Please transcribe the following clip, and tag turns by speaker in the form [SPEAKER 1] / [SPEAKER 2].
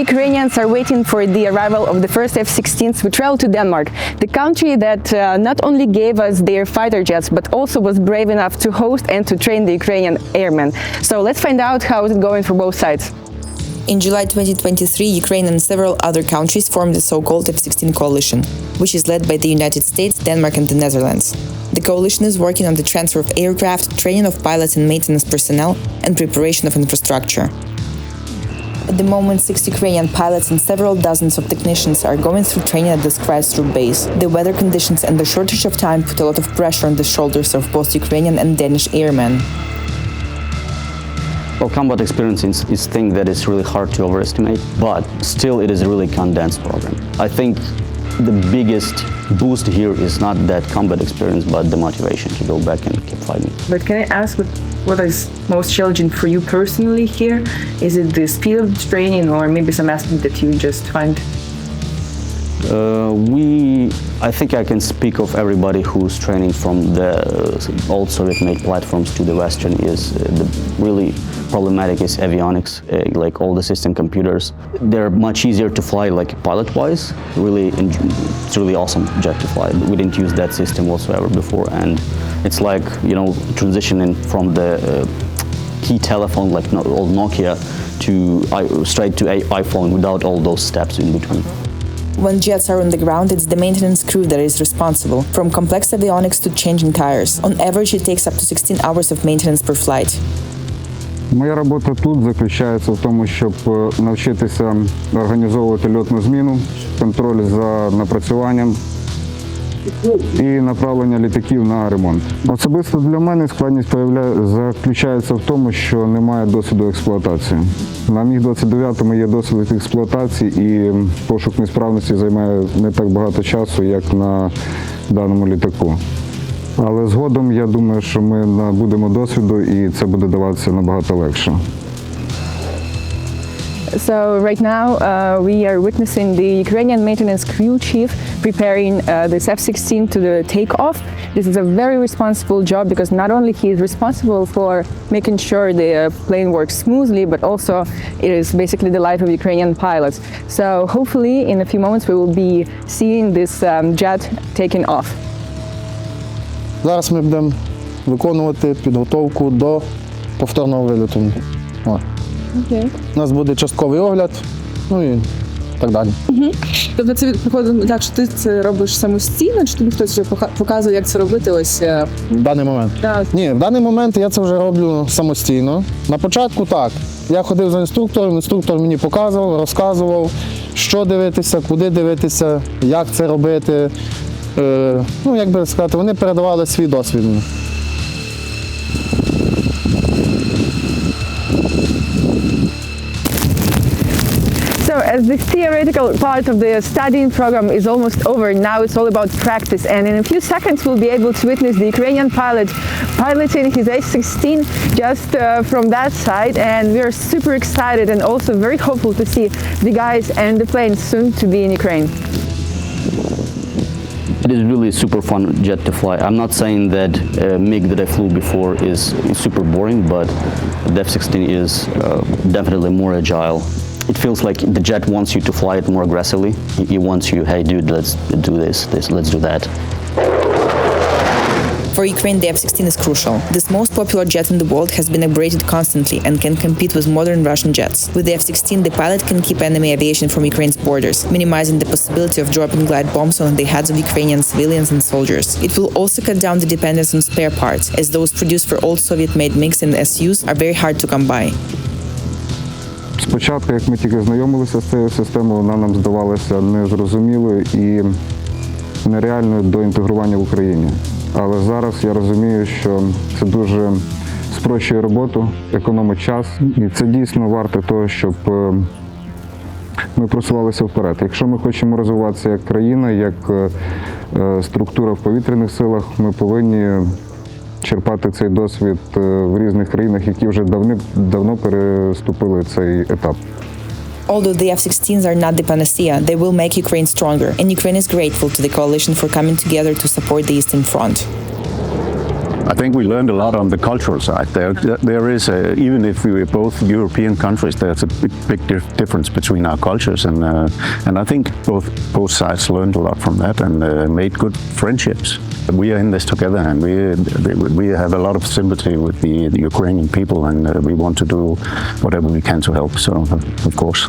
[SPEAKER 1] Ukrainians are waiting for the arrival of the first F-16s, we travel to Denmark, the country that not only gave us their fighter jets, but also was brave enough to host and to train the Ukrainian airmen. So let's find out how it's going for both sides.
[SPEAKER 2] In July 2023, Ukraine and several other countries formed the so-called F-16 coalition, which is led by the United States, Denmark and the Netherlands. The coalition is working on the transfer of aircraft, training of pilots and maintenance personnel, and preparation of infrastructure. At the moment, 6 Ukrainian pilots and several dozens of technicians are going through training at this Christrup base. The weather conditions and the shortage of time put a lot of pressure on the shoulders of both Ukrainian and Danish airmen.
[SPEAKER 3] Well, combat experience is a thing that is really hard to overestimate, but still it is a really condensed program. I think the biggest boost here is not that combat experience, but the motivation to go back and keep fighting.
[SPEAKER 4] But can I ask what is most challenging for you personally here? Is it the speed of the training or maybe some aspect that you just find?
[SPEAKER 3] I think I can speak of everybody who's training from the old Soviet-made platforms to the Western. The really problematic is avionics, like all the system computers. They're much easier to fly, like pilot-wise. It's really awesome jet to fly. We didn't use that system whatsoever before, and it's like, you know, transitioning from the key telephone, like old Nokia, to straight to iPhone without all those steps in between.
[SPEAKER 2] When jets are on the ground, it's the maintenance crew that is responsible, from complex avionics to changing tires. On average, it takes up to 16 hours of maintenance per flight.
[SPEAKER 5] Моя робота тут заключається в тому, щоб навчитися організовувати льотну зміну, контроль за напрацюванням і направлення літаків на ремонт. Особисто для мене складність заключається в тому, що немає досвіду експлуатації. На Міг-29 є досвід експлуатації і пошук несправності займає не так багато часу, як на даному літаку. Але згодом, я думаю, що ми набудемо досвіду і це буде даватися набагато легше.
[SPEAKER 1] So right now we are witnessing the Ukrainian maintenance crew chief preparing this F-16 to the takeoff. This is a very responsible job because not only he is responsible for making sure the plane works smoothly, but also it is basically the life of Ukrainian pilots. So hopefully in a few moments we will be seeing this jet taking off.
[SPEAKER 6] Зараз ми будемо виконувати підготовку до повторного вильоту.
[SPEAKER 1] Okay.
[SPEAKER 6] У нас буде частковий огляд, ну і так далі.
[SPEAKER 4] Тобто це виходить так, що ти це робиш самостійно, чи тобі хтось вже показує, як це робити ось?
[SPEAKER 6] В даний момент?
[SPEAKER 4] Так.
[SPEAKER 6] Ні, в даний момент я це вже роблю самостійно. На початку так. Я ходив за інструктором, інструктор мені показував, розказував, що дивитися, куди дивитися, як це робити. Ну, як би сказати, вони передавали свій досвід.
[SPEAKER 1] So as the theoretical part of the studying program is almost over, now it's all about practice, and in a few seconds we'll be able to witness the Ukrainian pilot piloting his F-16 just from that side, and we are super excited and also very hopeful to see the guys and the plane soon to be in Ukraine.
[SPEAKER 3] It is really super fun jet to fly. I'm not saying that MiG that I flew before is super boring, but the F-16 is definitely more agile. It feels like the jet wants you to fly it more aggressively. He wants you, hey dude, let's do this, let's do that.
[SPEAKER 2] For Ukraine, the F-16 is crucial. This most popular jet in the world has been upgraded constantly and can compete with modern Russian jets. With the F-16, the pilot can keep enemy aviation from Ukraine's borders, minimizing the possibility of dropping glide bombs on the heads of Ukrainian civilians and soldiers. It will also cut down the dependence on spare parts, as those produced for old Soviet-made MiGs and Sus are very hard to come by.
[SPEAKER 5] Спочатку, як ми тільки знайомилися з цією системою, вона нам здавалася незрозумілою і нереальною до інтегрування в Україні. Але зараз я розумію, що це дуже спрощує роботу, економить час, і це дійсно варто того, щоб ми просувалися вперед. Якщо ми хочемо розвиватися як країна, як структура в повітряних силах, ми повинні черпати цей досвід в різних країнах, які вже давно переступили цей етап.
[SPEAKER 2] Although the F-16s are not the panacea, they will make Ukraine stronger, and Ukraine is grateful to the coalition for coming together to support the Eastern Front.
[SPEAKER 7] I think we learned a lot on the cultural side. There is, even if we were both European countries, there's a big difference between our cultures, and I think both sides learned a lot from that and made good friendships. We are in this together, and we have a lot of sympathy with the Ukrainian people, and we want to do whatever we can to help. So, of course.